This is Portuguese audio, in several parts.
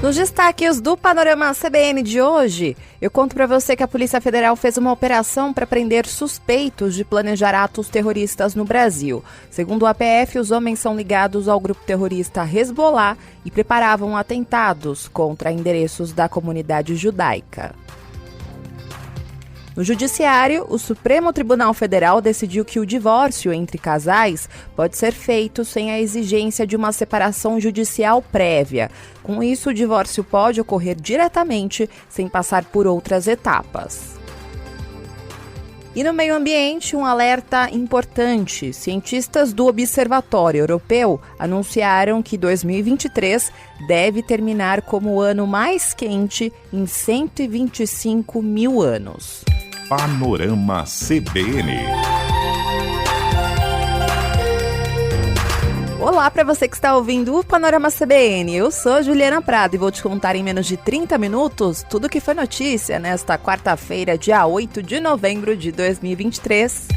Nos destaques do Panorama CBN de hoje, eu conto para você que a Polícia Federal fez uma operação para prender suspeitos de planejar atos terroristas no Brasil. Segundo o APF, os homens são ligados ao grupo terrorista Hezbollah e preparavam atentados contra endereços da comunidade judaica. No Judiciário, o Supremo Tribunal Federal decidiu que o divórcio entre casais pode ser feito sem a exigência de uma separação judicial prévia. Com isso, o divórcio pode ocorrer diretamente, sem passar por outras etapas. E no meio ambiente, um alerta importante. Cientistas do Observatório Europeu anunciaram que 2023 deve terminar como o ano mais quente em 125 mil anos. Panorama CBN. Olá para você que está ouvindo o Panorama CBN. Eu sou Juliana Prado e vou te contar em menos de 30 minutos tudo que foi notícia nesta quarta-feira, dia 8 de novembro de 2023.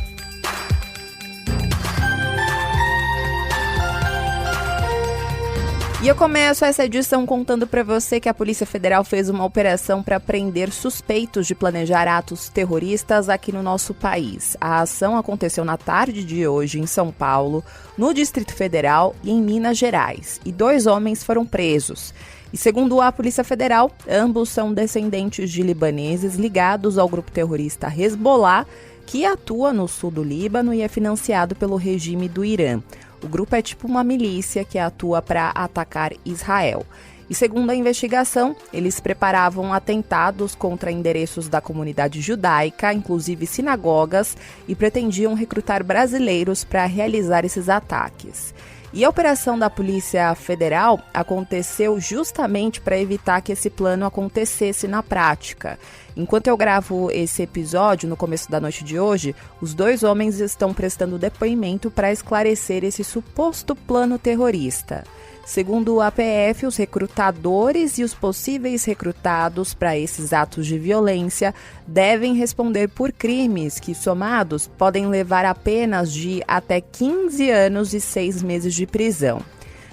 E eu começo essa edição contando para você que a Polícia Federal fez uma operação para prender suspeitos de planejar atos terroristas aqui no nosso país. A ação aconteceu na tarde de hoje em São Paulo, no Distrito Federal e em Minas Gerais. E 2 homens foram presos. E segundo a Polícia Federal, ambos são descendentes de libaneses ligados ao grupo terrorista Hezbollah, que atua no sul do Líbano e é financiado pelo regime do Irã. O grupo é tipo uma milícia que atua para atacar Israel. E segundo a investigação, eles preparavam atentados contra endereços da comunidade judaica, inclusive sinagogas, e pretendiam recrutar brasileiros para realizar esses ataques. E a operação da Polícia Federal aconteceu justamente para evitar que esse plano acontecesse na prática. Enquanto eu gravo esse episódio, no começo da noite de hoje, os 2 homens estão prestando depoimento para esclarecer esse suposto plano terrorista. Segundo o APF, os recrutadores e os possíveis recrutados para esses atos de violência devem responder por crimes que, somados, podem levar apenas de até 15 anos e 6 meses de prisão.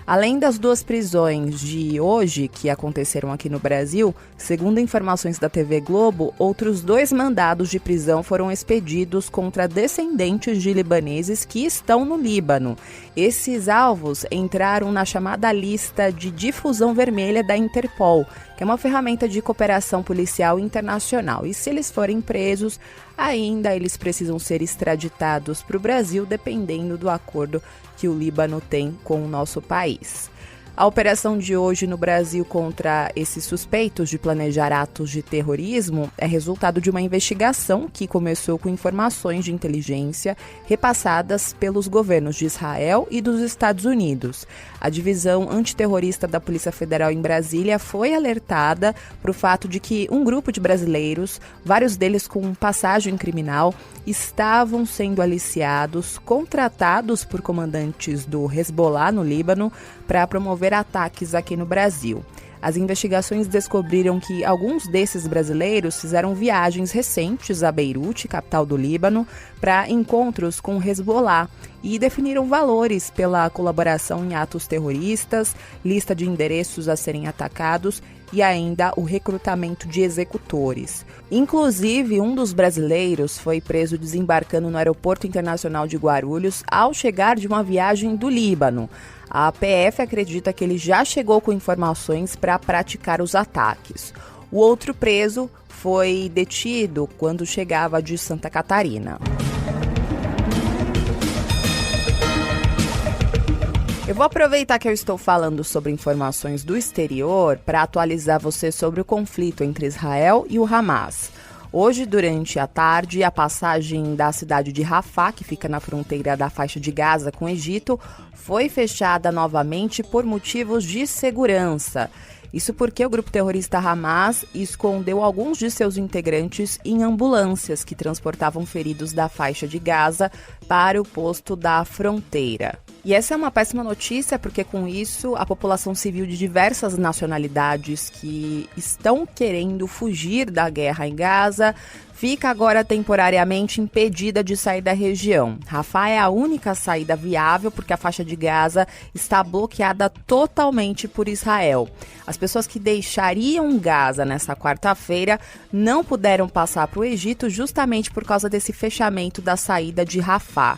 Além das 2 prisões de hoje, que aconteceram aqui no Brasil, segundo informações da TV Globo, outros 2 mandados de prisão foram expedidos contra descendentes de libaneses que estão no Líbano. Esses alvos entraram na chamada lista de difusão vermelha da Interpol, que é uma ferramenta de cooperação policial internacional. E se eles forem presos, ainda eles precisam ser extraditados para o Brasil, dependendo do acordo que o Líbano tem com o nosso país. A operação de hoje no Brasil contra esses suspeitos de planejar atos de terrorismo é resultado de uma investigação que começou com informações de inteligência repassadas pelos governos de Israel e dos Estados Unidos. A divisão antiterrorista da Polícia Federal em Brasília foi alertada para o fato de que um grupo de brasileiros, vários deles com passagem criminal, estavam sendo aliciados, contratados por comandantes do Hezbollah no Líbano para promover ataques aqui no Brasil. As investigações descobriram que alguns desses brasileiros fizeram viagens recentes a Beirute, capital do Líbano, para encontros com Hezbollah e definiram valores pela colaboração em atos terroristas, lista de endereços a serem atacados e ainda o recrutamento de executores. Inclusive, um dos brasileiros foi preso desembarcando no Aeroporto Internacional de Guarulhos ao chegar de uma viagem do Líbano. A PF acredita que ele já chegou com informações para praticar os ataques. O outro preso foi detido quando chegava de Santa Catarina. Eu vou aproveitar que eu estou falando sobre informações do exterior para atualizar você sobre o conflito entre Israel e o Hamas. Hoje, durante a tarde, a passagem da cidade de Rafah, que fica na fronteira da faixa de Gaza com o Egito, foi fechada novamente por motivos de segurança. Isso porque o grupo terrorista Hamas escondeu alguns de seus integrantes em ambulâncias que transportavam feridos da faixa de Gaza para o posto da fronteira. E essa é uma péssima notícia porque com isso a população civil de diversas nacionalidades que estão querendo fugir da guerra em Gaza fica agora temporariamente impedida de sair da região. Rafah é a única saída viável porque a faixa de Gaza está bloqueada totalmente por Israel. As pessoas que deixariam Gaza nessa quarta-feira não puderam passar para o Egito justamente por causa desse fechamento da saída de Rafah.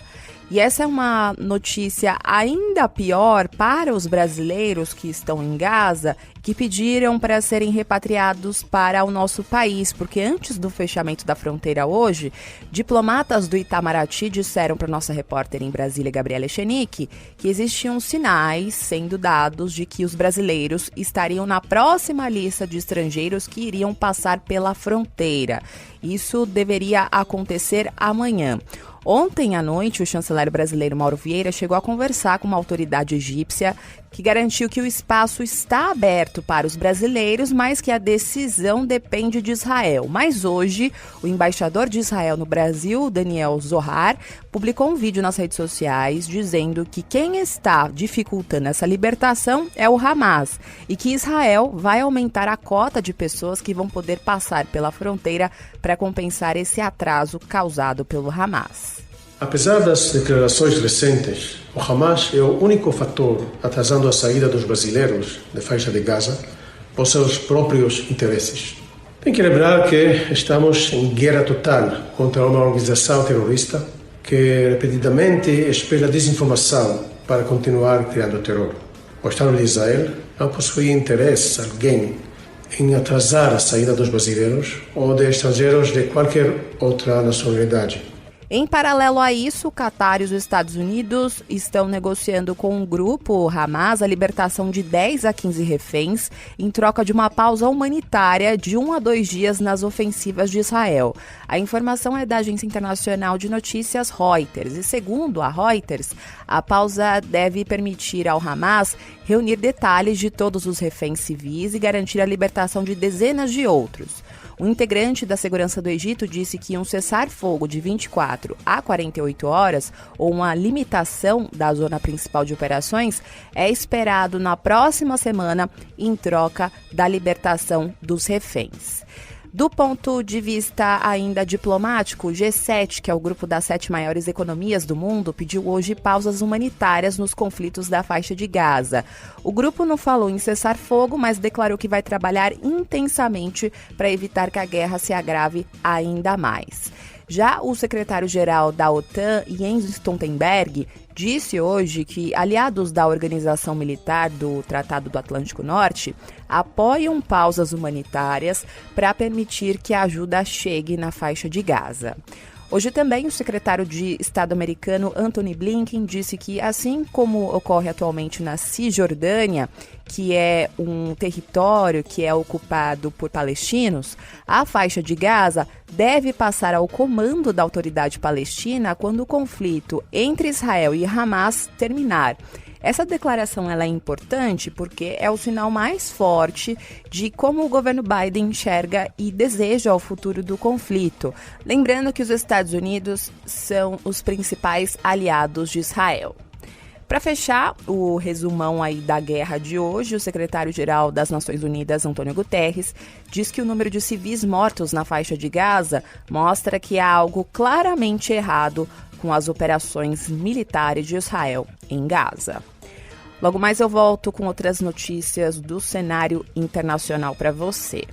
E essa é uma notícia ainda pior para os brasileiros que estão em Gaza, que pediram para serem repatriados para o nosso país, porque antes do fechamento da fronteira hoje, diplomatas do Itamaraty disseram para nossa repórter em Brasília, Gabriela Echenique, que existiam sinais sendo dados de que os brasileiros estariam na próxima lista de estrangeiros que iriam passar pela fronteira. Isso deveria acontecer amanhã. Ontem à noite, o chanceler brasileiro Mauro Vieira chegou a conversar com uma autoridade egípcia que garantiu que o espaço está aberto para os brasileiros, mas que a decisão depende de Israel. Mas hoje, o embaixador de Israel no Brasil, Daniel Zohar, publicou um vídeo nas redes sociais dizendo que quem está dificultando essa libertação é o Hamas e que Israel vai aumentar a cota de pessoas que vão poder passar pela fronteira para compensar esse atraso causado pelo Hamas. Apesar das declarações recentes, o Hamas é o único fator atrasando a saída dos brasileiros da faixa de Gaza por seus próprios interesses. Tem que lembrar que estamos em guerra total contra uma organização terrorista que repetidamente espalha desinformação para continuar criando terror. O Estado de Israel não possui interesse algum em atrasar a saída dos brasileiros ou de estrangeiros de qualquer outra nacionalidade. Em paralelo a isso, o Catar e os Estados Unidos estão negociando com o grupo Hamas a libertação de 10 a 15 reféns em troca de uma pausa humanitária de 1 a 2 dias nas ofensivas de Israel. A informação é da agência internacional de notícias Reuters e, segundo a Reuters, a pausa deve permitir ao Hamas reunir detalhes de todos os reféns civis e garantir a libertação de dezenas de outros. Um integrante da segurança do Egito disse que um cessar-fogo de 24 a 48 horas, ou uma limitação da zona principal de operações, é esperado na próxima semana em troca da libertação dos reféns. Do ponto de vista ainda diplomático, o G7, que é o grupo das 7 maiores economias do mundo, pediu hoje pausas humanitárias nos conflitos da faixa de Gaza. O grupo não falou em cessar-fogo, mas declarou que vai trabalhar intensamente para evitar que a guerra se agrave ainda mais. Já o secretário-geral da OTAN, Jens Stoltenberg, disse hoje que aliados da Organização Militar do Tratado do Atlântico Norte apoiam pausas humanitárias para permitir que a ajuda chegue na faixa de Gaza. Hoje também o secretário de Estado americano Antony Blinken disse que, assim como ocorre atualmente na Cisjordânia, que é um território que é ocupado por palestinos, a faixa de Gaza deve passar ao comando da autoridade palestina quando o conflito entre Israel e Hamas terminar. Essa declaração ela é importante porque é o sinal mais forte de como o governo Biden enxerga e deseja o futuro do conflito. Lembrando que os Estados Unidos são os principais aliados de Israel. Para fechar o resumão aí da guerra de hoje, o secretário-geral das Nações Unidas, Antônio Guterres, diz que o número de civis mortos na faixa de Gaza mostra que há algo claramente errado com as operações militares de Israel em Gaza. Logo mais eu volto com outras notícias do cenário internacional para você.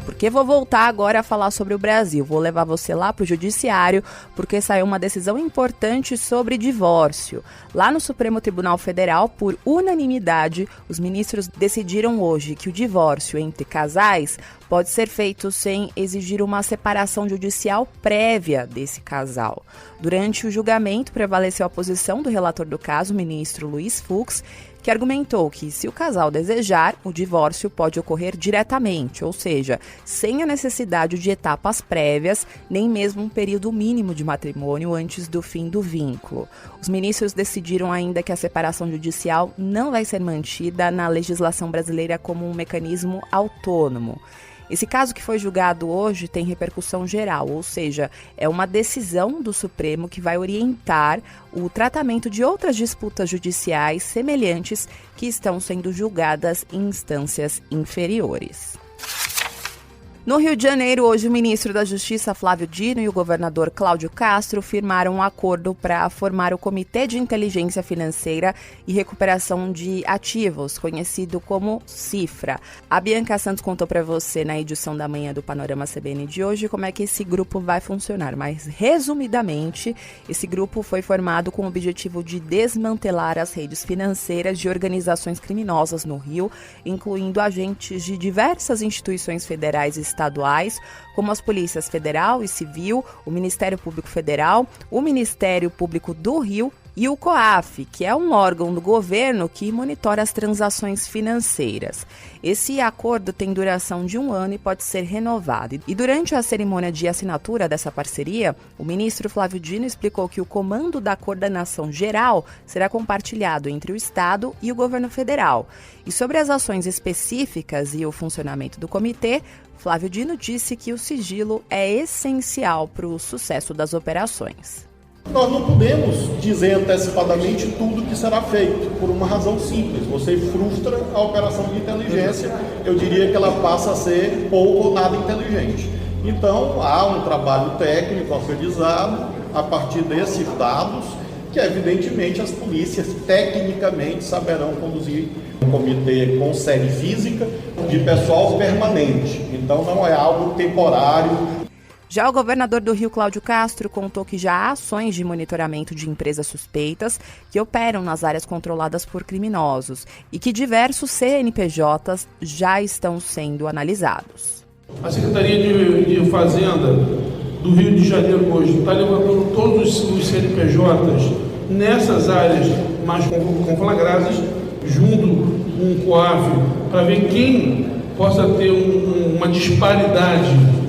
Porque vou voltar agora a falar sobre o Brasil. Vou levar você lá para o judiciário, porque saiu uma decisão importante sobre divórcio. Lá no Supremo Tribunal Federal, por unanimidade, os ministros decidiram hoje que o divórcio entre casais pode ser feito sem exigir uma separação judicial prévia desse casal. Durante o julgamento, prevaleceu a posição do relator do caso, o ministro Luiz Fux, que argumentou que, se o casal desejar, o divórcio pode ocorrer diretamente, ou seja, sem a necessidade de etapas prévias, nem mesmo um período mínimo de matrimônio antes do fim do vínculo. Os ministros decidiram ainda que a separação judicial não vai ser mantida na legislação brasileira como um mecanismo autônomo. Esse caso que foi julgado hoje tem repercussão geral, ou seja, é uma decisão do Supremo que vai orientar o tratamento de outras disputas judiciais semelhantes que estão sendo julgadas em instâncias inferiores. No Rio de Janeiro, hoje o ministro da Justiça, Flávio Dino, e o governador Cláudio Castro firmaram um acordo para formar o Comitê de Inteligência Financeira e Recuperação de Ativos, conhecido como CIFRA. A Bianca Santos contou para você na edição da manhã do Panorama CBN de hoje como é que esse grupo vai funcionar, mas resumidamente, esse grupo foi formado com o objetivo de desmantelar as redes financeiras de organizações criminosas no Rio, incluindo agentes de diversas instituições federais e estaduais, como as Polícias Federal e Civil, o Ministério Público Federal, o Ministério Público do Rio e o COAF, que é um órgão do governo que monitora as transações financeiras. Esse acordo tem duração de 1 ano e pode ser renovado. E durante a cerimônia de assinatura dessa parceria, o ministro Flávio Dino explicou que o comando da coordenação geral será compartilhado entre o Estado e o governo federal. E sobre as ações específicas e o funcionamento do comitê, Flávio Dino disse que o sigilo é essencial para o sucesso das operações. Nós não podemos dizer antecipadamente tudo que será feito, por uma razão simples. Você frustra a operação de inteligência, eu diria que ela passa a ser pouco ou nada inteligente. Então, há um trabalho técnico organizado a partir desses dados, que evidentemente as polícias tecnicamente saberão conduzir um comitê com sede física de pessoal permanente. Então, não é algo temporário. Já o governador do Rio, Cláudio Castro, contou que já há ações de monitoramento de empresas suspeitas que operam nas áreas controladas por criminosos e que diversos CNPJs já estão sendo analisados. A Secretaria de Fazenda do Rio de Janeiro hoje está levantando todos os CNPJs nessas áreas mais conflagradas, junto com o COAF, para ver quem possa ter uma disparidade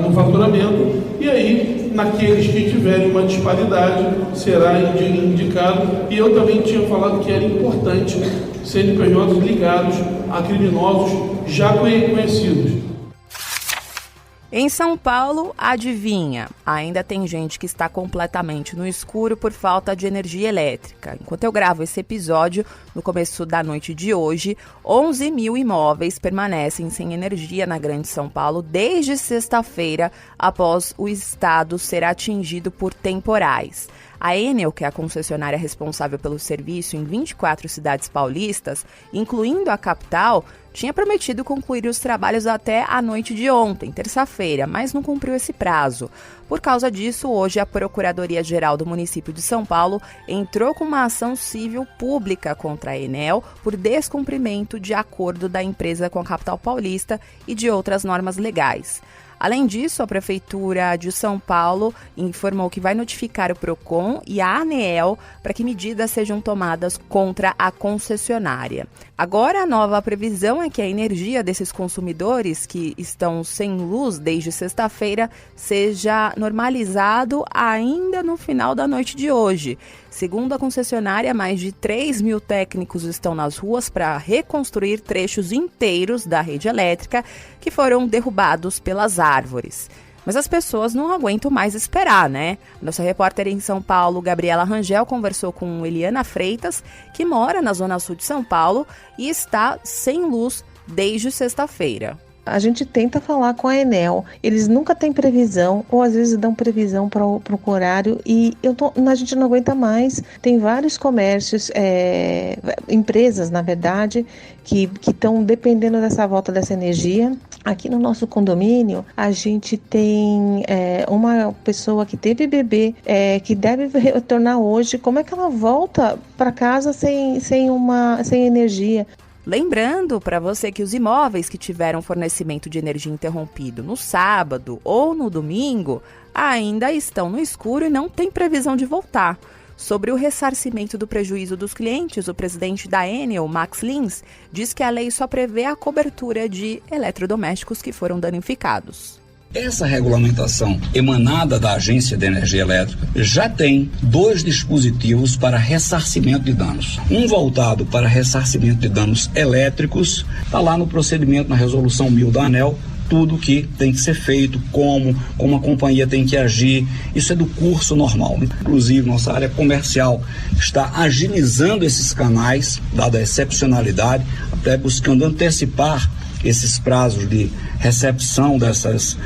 no faturamento, e aí, naqueles que tiverem uma disparidade, será indicado. E eu também tinha falado que era importante CNPJs ligados a criminosos já conhecidos. Em São Paulo, adivinha, ainda tem gente que está completamente no escuro por falta de energia elétrica. Enquanto eu gravo esse episódio, no começo da noite de hoje, 11 mil imóveis permanecem sem energia na Grande São Paulo desde sexta-feira, após o estado ser atingido por temporais. A Enel, que é a concessionária responsável pelo serviço em 24 cidades paulistas, incluindo a capital, tinha prometido concluir os trabalhos até a noite de ontem, terça-feira, mas não cumpriu esse prazo. Por causa disso, hoje a Procuradoria-Geral do município de São Paulo entrou com uma ação civil pública contra a Enel por descumprimento de acordo da empresa com a capital paulista e de outras normas legais. Além disso, a Prefeitura de São Paulo informou que vai notificar o PROCON e a ANEEL para que medidas sejam tomadas contra a concessionária. Agora, a nova previsão é que a energia desses consumidores que estão sem luz desde sexta-feira seja normalizado ainda no final da noite de hoje. Segundo a concessionária, mais de 3 mil técnicos estão nas ruas para reconstruir trechos inteiros da rede elétrica que foram derrubados pelas árvores. Mas as pessoas não aguentam mais esperar, né? Nossa repórter em São Paulo, Gabriela Rangel, conversou com Eliana Freitas, que mora na Zona Sul de São Paulo e está sem luz desde sexta-feira. A gente tenta falar com a Enel, eles nunca têm previsão, ou às vezes dão previsão para o horário, e a gente não aguenta mais. Tem vários comércios, empresas, na verdade, que estão dependendo dessa volta dessa energia. Aqui no nosso condomínio, a gente tem uma pessoa que teve bebê, que deve retornar hoje. Como é que ela volta para casa sem energia? Lembrando para você que os imóveis que tiveram fornecimento de energia interrompido no sábado ou no domingo ainda estão no escuro e não tem previsão de voltar. Sobre o ressarcimento do prejuízo dos clientes, o presidente da Enel, Max Lins, diz que a lei só prevê a cobertura de eletrodomésticos que foram danificados. Essa regulamentação emanada da Agência de Energia Elétrica já tem 2 dispositivos para ressarcimento de danos. Um voltado para ressarcimento de danos elétricos, está lá no procedimento, na resolução 1000 da ANEEL, tudo que tem que ser feito, como a companhia tem que agir. Isso é do curso normal. Inclusive, nossa área comercial está agilizando esses canais, dada a excepcionalidade, até buscando antecipar esses prazos de recepção dessas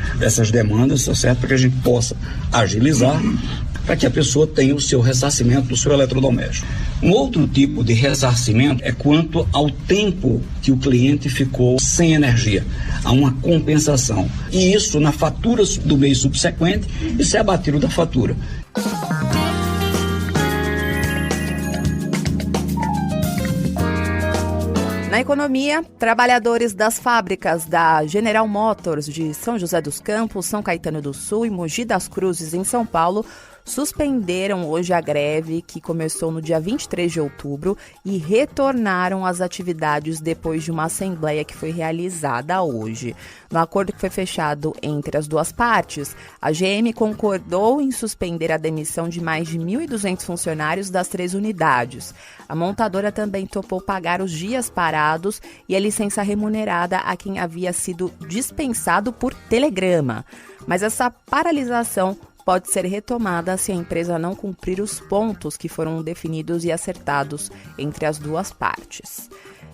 demandas, tá certo? Para que a gente possa agilizar, para que a pessoa tenha o seu ressarcimento do seu eletrodoméstico. Um outro tipo de ressarcimento é quanto ao tempo que o cliente ficou sem energia. Há uma compensação. E isso, na fatura do mês subsequente, isso é abatido da fatura. Na economia, trabalhadores das fábricas da General Motors de São José dos Campos, São Caetano do Sul e Mogi das Cruzes, em São Paulo, suspenderam hoje a greve que começou no dia 23 de outubro e retornaram às atividades depois de uma assembleia que foi realizada hoje. No acordo que foi fechado entre as duas partes, a GM concordou em suspender a demissão de mais de 1.200 funcionários das 3 unidades. A montadora também topou pagar os dias parados e a licença remunerada a quem havia sido dispensado por telegrama. Mas essa paralisação pode ser retomada se a empresa não cumprir os pontos que foram definidos e acertados entre as duas partes.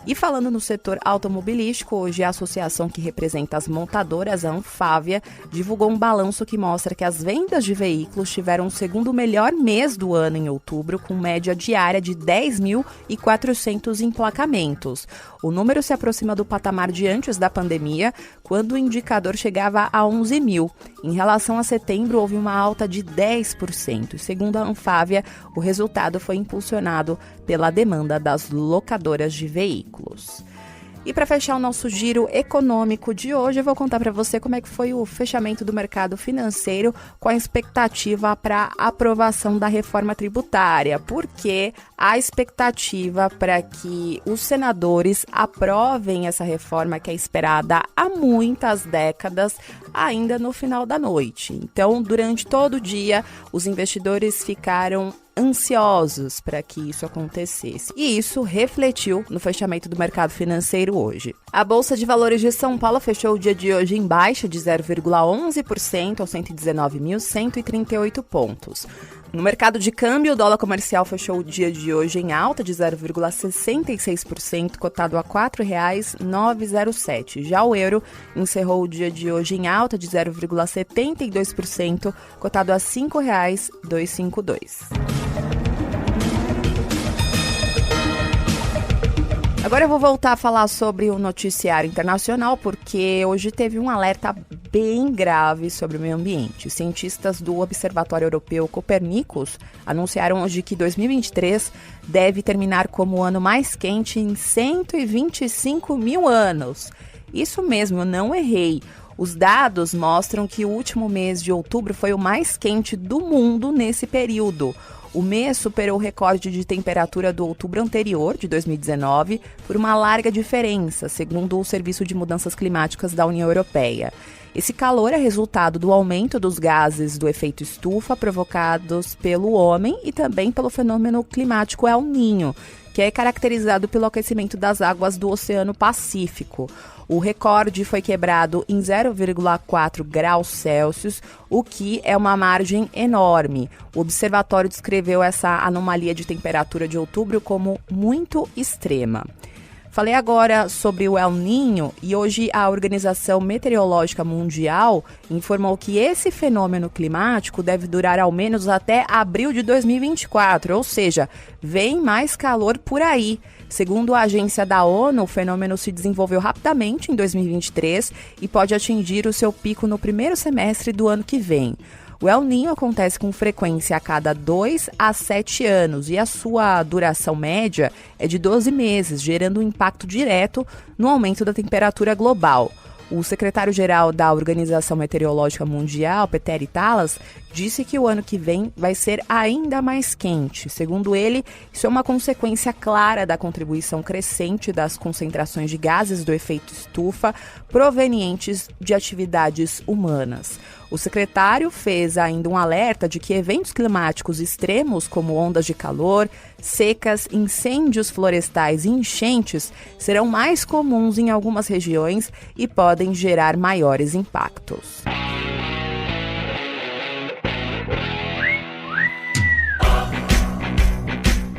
E falando no setor automobilístico, hoje a associação que representa as montadoras, a Anfávia, divulgou um balanço que mostra que as vendas de veículos tiveram o segundo melhor mês do ano em outubro, com média diária de 10.400 emplacamentos. O número se aproxima do patamar de antes da pandemia, quando o indicador chegava a 11 mil. Em relação a setembro, houve uma alta de 10%. Segundo a Anfávia, o resultado foi impulsionado pela demanda das locadoras de veículos. E para fechar o nosso giro econômico de hoje, eu vou contar para você como é que foi o fechamento do mercado financeiro com a expectativa para a aprovação da reforma tributária, porque há expectativa para que os senadores aprovem essa reforma que é esperada há muitas décadas, ainda no final da noite. Então, durante todo o dia, os investidores ficaram ansiosos para que isso acontecesse. E isso refletiu no fechamento do mercado financeiro hoje. A Bolsa de Valores de São Paulo fechou o dia de hoje em baixa de 0,11% aos 119.138 pontos. No mercado de câmbio, o dólar comercial fechou o dia de hoje em alta de 0,66%, cotado a R$ 4,907. Já o euro encerrou o dia de hoje em alta de 0,72%, cotado a R$ 5,252. Agora eu vou voltar a falar sobre o noticiário internacional, porque hoje teve um alerta bem grave sobre o meio ambiente. Cientistas do Observatório Europeu Copernicus anunciaram hoje que 2023 deve terminar como o ano mais quente em 125 mil anos. Isso mesmo, eu não errei. Os dados mostram que o último mês de outubro foi o mais quente do mundo nesse período. O mês superou o recorde de temperatura do outubro anterior, de 2019, por uma larga diferença, segundo o Serviço de Mudanças Climáticas da União Europeia. Esse calor é resultado do aumento dos gases do efeito estufa provocados pelo homem e também pelo fenômeno climático El Niño, que é caracterizado pelo aquecimento das águas do Oceano Pacífico. O recorde foi quebrado em 0,4 graus Celsius, o que é uma margem enorme. O observatório descreveu essa anomalia de temperatura de outubro como muito extrema. Falei agora sobre o El Niño e hoje a Organização Meteorológica Mundial informou que esse fenômeno climático deve durar ao menos até abril de 2024, ou seja, vem mais calor por aí. Segundo a agência da ONU, o fenômeno se desenvolveu rapidamente em 2023 e pode atingir o seu pico no primeiro semestre do ano que vem. O El Niño acontece com frequência a cada 2 a 7 anos e a sua duração média é de 12 meses, gerando um impacto direto no aumento da temperatura global. O secretário-geral da Organização Meteorológica Mundial, Peter Talas, disse que o ano que vem vai ser ainda mais quente. Segundo ele, isso é uma consequência clara da contribuição crescente das concentrações de gases do efeito estufa provenientes de atividades humanas. O secretário fez ainda um alerta de que eventos climáticos extremos, como ondas de calor, secas, incêndios florestais e enchentes, serão mais comuns em algumas regiões e podem gerar maiores impactos.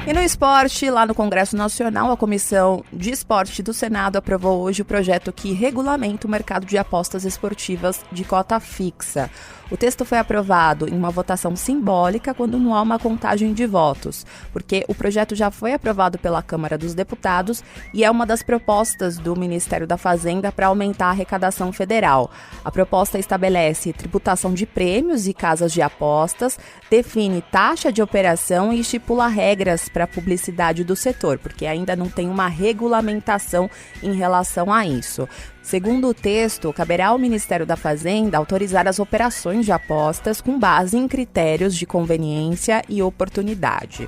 E no esporte, lá no Congresso Nacional, a Comissão de Esporte do Senado aprovou hoje o projeto que regulamenta o mercado de apostas esportivas de cota fixa. O texto foi aprovado em uma votação simbólica quando não há uma contagem de votos, porque o projeto já foi aprovado pela Câmara dos Deputados e é uma das propostas do Ministério da Fazenda para aumentar a arrecadação federal. A proposta estabelece tributação de prêmios e casas de apostas, define taxa de operação e estipula regras para a publicidade do setor, porque ainda não tem uma regulamentação em relação a isso. Segundo o texto, caberá ao Ministério da Fazenda autorizar as operações de apostas com base em critérios de conveniência e oportunidade.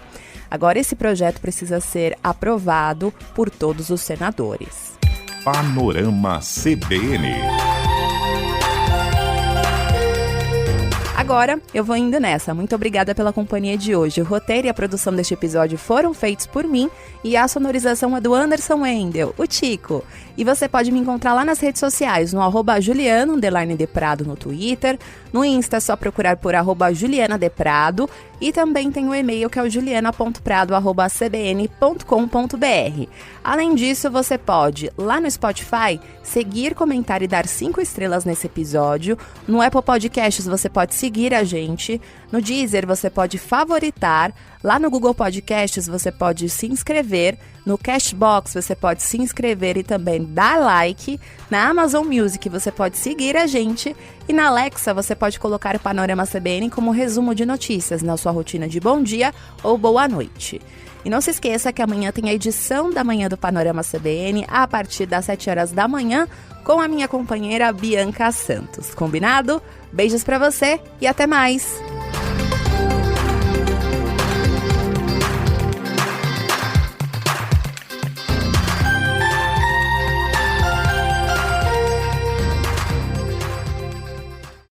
Agora, esse projeto precisa ser aprovado por todos os senadores. Panorama CBN. Agora, eu vou indo nessa. Muito obrigada pela companhia de hoje. O roteiro e a produção deste episódio foram feitos por mim e a sonorização é do Anderson Wendel, o Tico. E você pode me encontrar lá nas redes sociais, no @Juliana_Deprado no Twitter, no Insta é só procurar por @JulianaDeprado e também tem o e-mail que é o juliana.prado@cbn.com.br. Além disso, você pode, lá no Spotify, seguir, comentar e dar 5 estrelas nesse episódio. No Apple Podcasts você pode seguir a gente. No Deezer você pode favoritar. Lá no Google Podcasts você pode se inscrever. No Cashbox você pode se inscrever e também dar like. Na Amazon Music você pode seguir a gente. E na Alexa você pode colocar o Panorama CBN como resumo de notícias na sua rotina de bom dia ou boa noite. E não se esqueça que amanhã tem a edição da manhã do Panorama CBN a partir das 7 horas da manhã com a minha companheira Bianca Santos. Combinado? Beijos pra você e até mais!